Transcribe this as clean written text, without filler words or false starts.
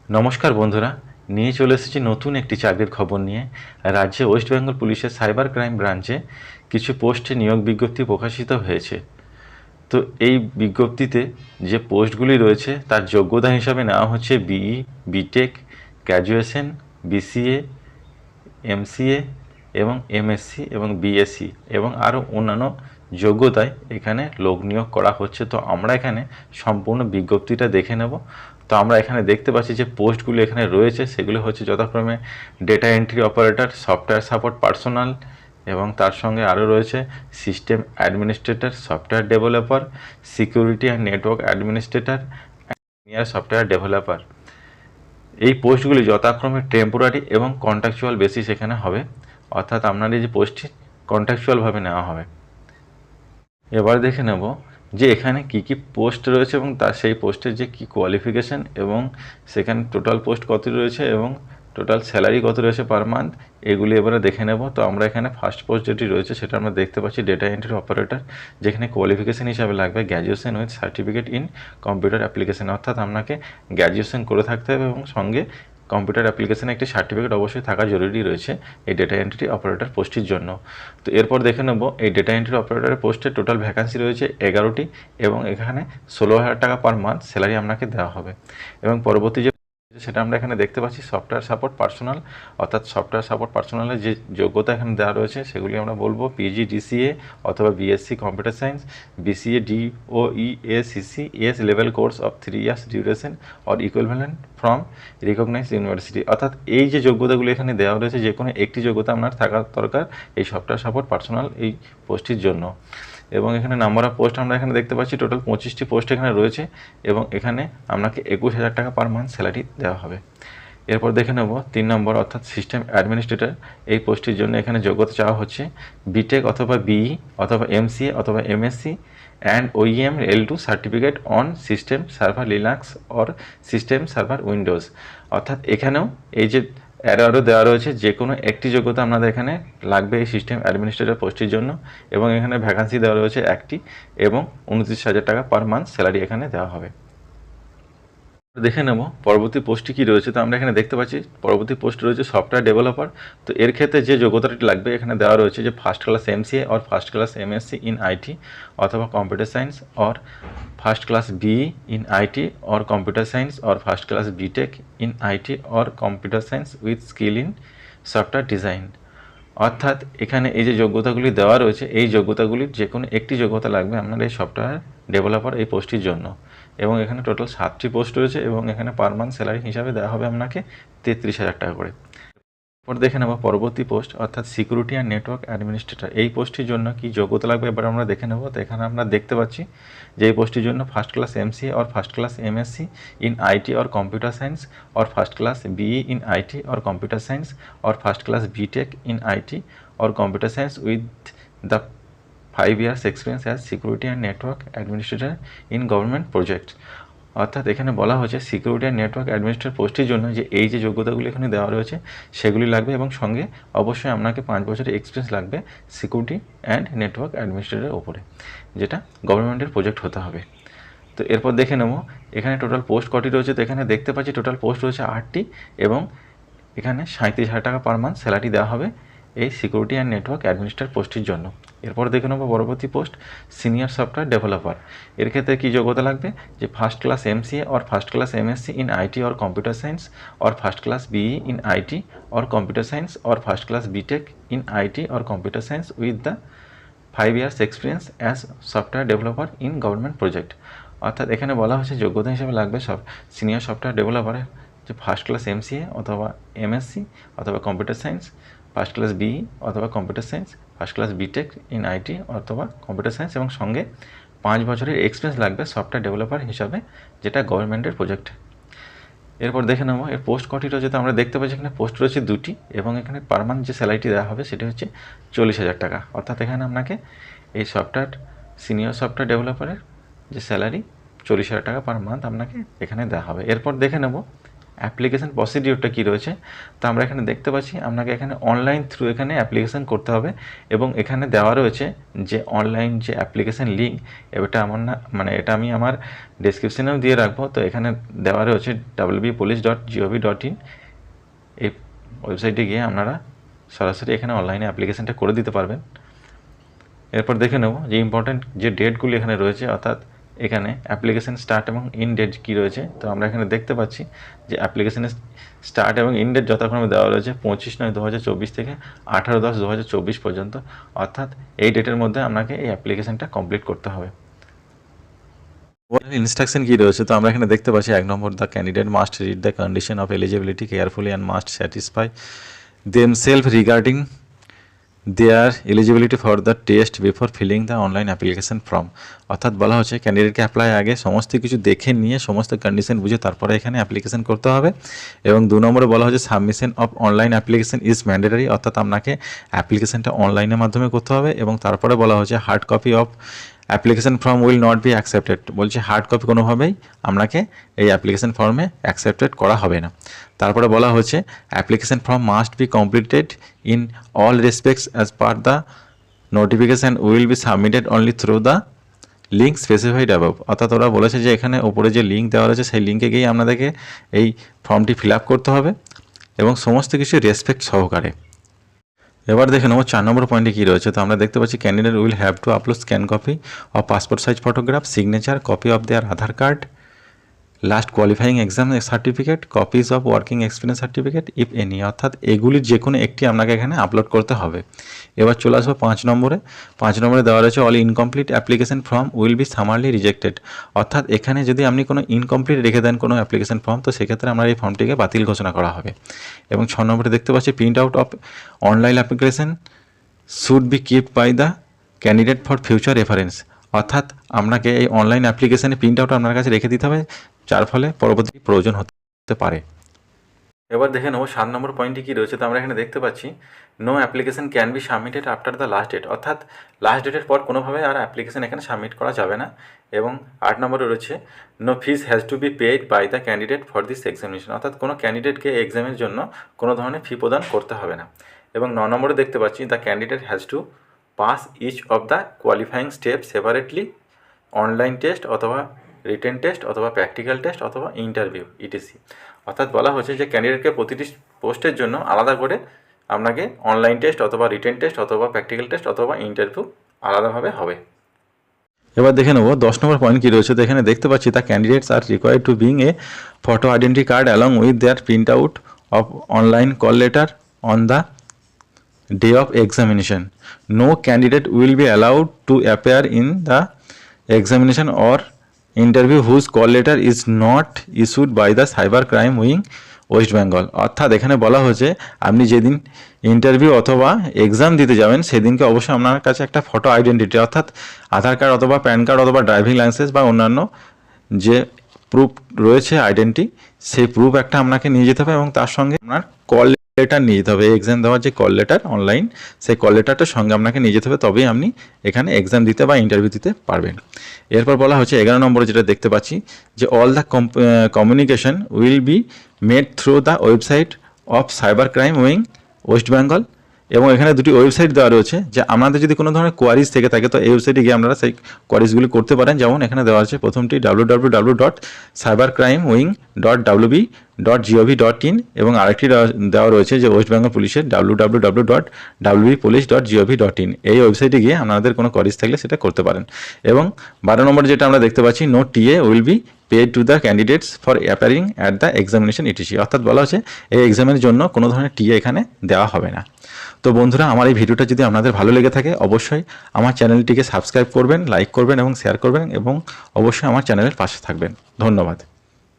নমস্কার বন্ধুরা, নিয়ে চলে এসেছি নতুন একটি চাকরির খবর নিয়ে। রাজ্যে ওয়েস্ট বেঙ্গল পুলিশের সাইবার ক্রাইম ব্রাঞ্চে কিছু পোস্টে নিয়োগ বিজ্ঞপ্তি প্রকাশিত হয়েছে। তো এই বিজ্ঞপ্তিতে যে পোস্টগুলি রয়েছে তার যোগ্যতা হিসাবে নেওয়া হচ্ছে BE, BTech, graduation, BCA, MCA এবং এমএসসি এবং বিএসসি এবং আরও অন্যান্য যোগ্যতায় এখানে লোক নিয়োগ করা হচ্ছে। তো আমরা এখানে সম্পূর্ণ বিজ্ঞপ্তিটা দেখে নেব। তো আমরা এখানে দেখতে পাচ্ছি যে পোস্টগুলি এখানে রয়েছে সেগুলি হচ্ছে যথাক্রমে data entry operator, software support personal এবং তার সঙ্গে আরও রয়েছে system administrator, software developer, security and network administrator, senior software developer. এই পোস্টগুলি যথাক্রমে টেম্পোরারি এবং কন্ট্রাকচুয়াল বেসিস এখানে হবে, অর্থাৎ আপনার এই যে পোস্টটি কন্ট্রাকচুয়ালভাবে নেওয়া হবে। এবার দেখে নেব যে এখানে কি কি পোস্ট রয়েছে এবং তার সেই পোস্টের যে কি কোয়ালিফিকেশান এবং সেখানে টোটাল পোস্ট কত রয়েছে এবং টোটাল স্যালারি কত রয়েছে পার মান্থ, এগুলি এবারে দেখে নেব। তো আমরা এখানে ফার্স্ট পোস্ট যেটি রয়েছে সেটা আমরা দেখতে পাচ্ছি ডেটা এন্ট্রি অপারেটর, যেখানে কোয়ালিফিকেশান হিসাবে লাগবে graduation with certificate in computer application, অর্থাৎ আপনাকে গ্র্যাজুয়েশন করে থাকতে হবে এবং সঙ্গে কম্পিউটার অ্যাপ্লিকেশানে একটি সার্টিফিকেট অবশ্যই থাকা জরুরি রয়েছে এই ডেটা এন্ট্রি অপারেটর পোস্টটির জন্য। তো এরপর দেখে নেব এই ডেটা এন্ট্রি অপারেটরের পোস্টে টোটাল ভ্যাকান্সি রয়েছে 11টি এবং এখানে 16,000 টাকা পার মান্থ স্যালারি আপনাকে দেওয়া হবে। এবং পরবর্তী যে সেটা আমরা এখানে দেখতে পাচ্ছি সফটওয়্যার সাপোর্ট পার্সোনাল, অর্থাৎ সফটওয়্যার সাপোর্ট পার্সোনালের যে যোগ্যতা এখানে দেওয়া রয়েছে সেগুলি আমরা বলবো পিজি ডিসিএ অথবা BSc computer science, BCA DOEACC S level course of 3 years duration or equivalent from recognised university. অর্থাৎ এই যে যোগ্যতাগুলি এখানে দেওয়া রয়েছে যে কোনো একটি যোগ্যতা আপনার থাকা দরকার এই সফটওয়্যার সাপোর্ট পার্সোনাল এই পোস্টটির জন্য। এবং এখানে নাম্বার অফ পোস্ট আমরা এখানে দেখতে পাচ্ছি টোটাল 25টি পোস্ট এখানে রয়েছে এবং এখানে আপনাকে 21,000 টাকা পার মান্থ স্যালারি দেওয়া হবে। এরপর দেখে নেব 3 নম্বর অর্থাৎ সিস্টেম অ্যাডমিনিস্ট্রেটর, এই পোস্টটির জন্য এখানে যোগ্যতা চাওয়া হচ্ছে বিটেক অথবা বিই অথবা এমসিএ অথবা MSc and OEM L2 certificate on system server Linux or system server Windows. অর্থাৎ এখানেও এই যে অ্যারো দেওয়া রয়েছে যে কোনো একটি যোগ্যতা আপনাদের এখানে লাগবে এই সিস্টেম অ্যাডমিনিস্ট্রেটর পোস্টের জন্য এবং এখানে ভ্যাকান্সি দেওয়া রয়েছে একটি এবং 29,000 টাকা পার মান্থ স্যালারি এখানে দেওয়া হবে। দেখে নেব পরবর্তী পোস্টটি কী রয়েছে। তো আমরা এখানে দেখতে পাচ্ছি পরবর্তী পোস্ট রয়েছে সফটওয়্যার ডেভেলপার। তো এর ক্ষেত্রে যে যোগ্যতাটি লাগবে এখানে দেওয়া রয়েছে যে first class MCA or first class MSc in IT অথবা computer science or first class BE in IT or computer science or first class BTech in IT or computer science with skill in software design. অর্থাৎ এখানে এই যে যোগ্যতাগুলি দেওয়া রয়েছে এই যোগ্যতাগুলির যে কোনো একটি যোগ্যতা লাগবে আপনার এই সফটওয়্যার ডেভেলপার এই পোস্টটির জন্য। এবং এখানে টোটাল 7টি পোস্ট রয়েছে এবং এখানে পার মান্থ স্যালারি হিসাবে দেওয়া হবে আপনাকে 33,000 টাকা করে। এরপর দেখে নেব পরবর্তী পোস্ট অর্থাৎ সিকিউরিটি অ্যান্ড নেটওয়ার্ক অ্যাডমিনিস্ট্রেটর, এই পোস্টটির জন্য কি যোগ্যতা লাগবে এবার আমরা দেখে নেব। তো এখানে আমরা দেখতে পাচ্ছি যে এই পোস্টটির জন্য first class MCA or first class MSc in IT or computer science or first class BE in IT or computer science or first class BTech in IT or computer science with the 5 years experience as security and network administrator in government project. অর্থাৎ এখানে বলা হয়েছে security and network administrator পোস্টের জন্য যে এই যে যোগ্যতাগুলি এখানে দেওয়া রয়েছে সেগুলি লাগবে এবং সঙ্গে অবশ্যই আপনাকে 5 বছরের এক্সপিরিয়েন্স লাগবে সিকিউরিটি অ্যান্ড নেটওয়ার্ক অ্যাডমিনিস্ট্রেটরের ওপরে, যেটা গভর্নমেন্টের প্রজেক্ট হতে হবে। তো এরপর দেখে নেব এখানে টোটাল পোস্ট কটি রয়েছে। তো এখানে দেখতে পাচ্ছি টোটাল পোস্ট রয়েছে 8টি এবং এখানে 37,000 টাকা পার মান্থ স্যালারি দেওয়া হবে এই সিকিউরিটি অ্যান্ড নেটওয়ার্ক অ্যাডমিনিস্ট্রেটর পোস্টটির জন্য। এরপর দেখে নেব পরবর্তী পোস্ট সিনিয়র সফটওয়্যার ডেভেলপার, এর ক্ষেত্রে কী যোগ্যতা লাগবে যে first class MCA or first class MSc in IT or computer science or first class BE in IT or computer science or first class BTech in IT or computer science with the 5 years experience as software developer in government project. অর্থাৎ এখানে বলা হচ্ছে যোগ্যতা হিসেবে লাগবে সব senior software ডেভেলপারের যে ফার্স্ট ক্লাস এমসিএ অথবা এমএসসি অথবা computer science, first class BE অথবা computer science, first class BTech in IT অথবা কম্পিউটার সায়েন্স এবং সঙ্গে 5 বছরের এক্সপিরিয়েন্স লাগবে সফটওয়্যার ডেভেলপার হিসাবে, যেটা গভর্নমেন্টের প্রজেক্ট। এরপর দেখে নেব এর পোস্ট কটি রয়েছে। তো আমরা দেখতে পাচ্ছি এখানে পোস্ট রয়েছে 2টি এবং এখানে পার মান্থ যে স্যালারিটি দেওয়া হবে সেটি হচ্ছে 40,000 টাকা। অর্থাৎ এখানে আপনাকে এই সফটওয়্যার সিনিয়র সফটওয়্যার ডেভেলপারের যে স্যালারি 40,000 টাকা পার মান্থ আপনাকে এখানে দেওয়া হবে। এরপর দেখে নেব অ্যাপ্লিকেশন প্রসিডিওরটা কী রয়েছে, তো আমরা এখানে দেখতে পাচ্ছি আপনাকে এখানে অনলাইন থ্রু এখানে অ্যাপ্লিকেশন করতে হবে এবং এখানে দেওয়া রয়েছে যে অনলাইন যে অ্যাপ্লিকেশন লিঙ্ক, এটা আমার না মানে এটা আমি আমার ডেসক্রিপশনেও দিয়ে রাখবো। তো এখানে দেওয়া রয়েছে www.police.gov.in, এই ওয়েবসাইটে গিয়ে আপনারা সরাসরি এখানে অনলাইনে অ্যাপ্লিকেশনটা করে দিতে পারবেন। এরপর দেখে নেব যে ইম্পর্ট্যান্ট যে ডেটগুলি এখানে রয়েছে, অর্থাৎ এখানে অ্যাপ্লিকেশন স্টার্ট এবং ইন ডেট কী রয়েছে। তো আমরা এখানে দেখতে পাচ্ছি যে অ্যাপ্লিকেশনের স্টার্ট এবং ইন ডেট যথাক্রমে দেওয়া রয়েছে 25/9/2024 থেকে 18/10/2024 পর্যন্ত, অর্থাৎ এই ডেটের মধ্যে আপনাকে এই অ্যাপ্লিকেশনটা কমপ্লিট করতে হবে। ইনস্ট্রাকশন কী রয়েছে, তো আমরা এখানে দেখতে পাচ্ছি 1 নম্বর, the candidate must read the condition of eligibility carefully and must satisfy themselves regarding their eligibility for the test before filling the online application form. অর্থাৎ বলা হচ্ছে ক্যান্ডিডেটকে অ্যাপ্লাই আগে সমস্ত কিছু দেখে নিয়ে সমস্ত কন্ডিশন বুঝে তারপরে এখানে অ্যাপ্লিকেশন করতে হবে। এবং 2 নম্বরে বলা হচ্ছে submission of online application is mandatory, অর্থাৎ আপনাকে অ্যাপ্লিকেশনটা অনলাইনের মাধ্যমে করতে হবে। এবং তারপরে বলা হচ্ছে hard copy of application form will not be accepted, বলছে হার্ড কপি কোনোভাবেই আপনাকে এই অ্যাপ্লিকেশন ফর্মে অ্যাকসেপ্টেড করা হবে না। তারপরে বলা হচ্ছে application form must be completed in all respects as per the notification will be submitted only through the link specified above, অর্থাৎ ওরা বলেছে যে এখানে ওপরে যে লিঙ্ক দেওয়া রয়েছে সেই লিঙ্কে গিয়ে আপনাদেরকে এই ফর্মটি ফিল আপ করতে হবে এবং সমস্ত কিছু রেসপেক্ট সহকারে। এবার দেখে নেব 4 নম্বর পয়েন্টে কী রয়েছে। তো আমরা দেখতে পাচ্ছি candidate will have to upload scan copy of passport size photograph, signature, copy of their Aadhaar card, last qualifying exam certificate, copies of working experience certificate if any, অর্থাৎ এগুলির যে কোনো একটি আপনাকে এখানে আপলোড করতে হবে। এবার চলে আসবো 5 নম্বরে। 5 নম্বরে দেওয়া রয়েছে all incomplete application form will be সামারলি rejected, অর্থাৎ এখানে যদি আপনি কোনো ইনকমপ্লিট রেখে দেন কোনো অ্যাপ্লিকেশন ফর্ম, তো সেক্ষেত্রে আমরা এই ফর্মটিকে বাতিল ঘোষণা করা হবে। এবং 6 নম্বরে দেখতে পাচ্ছি print out of online application should be kept by the candidate for future reference, অর্থাৎ আপনাকে এই অনলাইন অ্যাপ্লিকেশানে প্রিন্ট আউট আপনার কাছে রেখে দিতে হবে, যার ফলে পরবর্তী প্রয়োজন হতে পারে। এবার দেখে নেব 7 নম্বর পয়েন্টটি কী রয়েছে। তো আমরা এখানে দেখতে পাচ্ছি no application can be submitted after the last date, অর্থাৎ লাস্ট ডেটের পর কোনোভাবে আর অ্যাপ্লিকেশন এখানে সাবমিট করা যাবে না। এবং 8 নম্বরে রয়েছে no fees has to be paid by the candidate for this examination, অর্থাৎ কোনো ক্যান্ডিডেটকে এক্সামের জন্য কোনো ধরনের ফি প্রদান করতে হবে না। এবং 9 নম্বরে দেখতে পাচ্ছি the candidate has to pass each of the qualifying step separately, online test অথবা রিটেন টেস্ট অথবা প্র্যাকটিক্যাল টেস্ট অথবা ইন্টারভিউ ইটিসি, অর্থাৎ বলা হচ্ছে যে ক্যান্ডিডেটকে প্রতিটি পোস্টের জন্য আলাদা করে আপনাকে অনলাইন টেস্ট অথবা রিটেন টেস্ট অথবা প্র্যাকটিক্যাল টেস্ট অথবা ইন্টারভিউ আলাদাভাবে হবে। এবার দেখে নেব 10 নম্বর পয়েন্ট কী রয়েছে। তো এখানে দেখতে পাচ্ছি the candidates are required to being a photo identity card along with their print out of online call letter on the day of examination. No candidate will be allowed to appear in the examination or interview whose call letter is not issued by the cyber crime wing West Bengal, অর্থাৎ এখানে বলা হয়েছে আপনি যেদিন interview অথবা exam দিতে যাবেন সেদিনকে অবশ্যই আপনার কাছে একটা ফটো আইডেন্টিটি, অর্থাৎ আধার কার্ড অথবা প্যান কার্ড অথবা ড্রাইভিং লাইসেন্স বা অন্যান্য যে প্রুফ রয়েছে আইডেন্টি, সেই প্রুফ একটা আপনাকে নিয়ে যেতে হবে এবং তার সঙ্গে আপনার কল লেটার নিয়ে যেতে হবে। এক্সাম দেওয়ার যে কল লেটার অনলাইন, সেই কল লেটারটার সঙ্গে আপনাকে নিয়ে যেতে হবে, তবেই আপনি এখানে এক্সাম দিতে বা ইন্টারভিউ দিতে পারবেন। এরপর বলা হচ্ছে 11 নম্বরে যেটা দেখতে পাচ্ছি যে all the communication will be made through the website of cyber crime wing West Bengal, এবং এখানে দুটি ওয়েবসাইট দেওয়া রয়েছে যে আপনাদের যদি কোনো ধরনের কোয়ারিজ থেকে থাকে তো এই ওয়েবসাইটে গিয়ে আপনারা সেই কোয়ারিজগুলি করতে পারেন। যেমন এখানে দেওয়া আছে প্রথমটি www.cybercrimewing.wb.gov.in এবং আরেকটি দেওয়া রয়েছে যে ওয়েস্ট বেঙ্গল পুলিশের www.wbpolice.gov.in, এই ওয়েবসাইটে গিয়ে আপনাদের কোনো কোয়ারিজ থাকলে সেটা করতে পারেন। এবং 12 নম্বর যেটা আমরা দেখতে পাচ্ছি no TA will be paid to the candidates for appearing at the examination etc, অর্থাৎ বলা হচ্ছে এই এক্সামের জন্য কোনো ধরনের টিএ এখানে দেওয়া হবে না। তো বন্ধুরা, আমার এই ভিডিওটা যদি আপনাদের ভালো লেগে থাকে অবশ্যই আমার চ্যানেলটিকে সাবস্ক্রাইব করবেন, লাইক করবেন এবং শেয়ার করবেন এবং অবশ্যই আমার চ্যানেলের পাশে থাকবেন। ধন্যবাদ।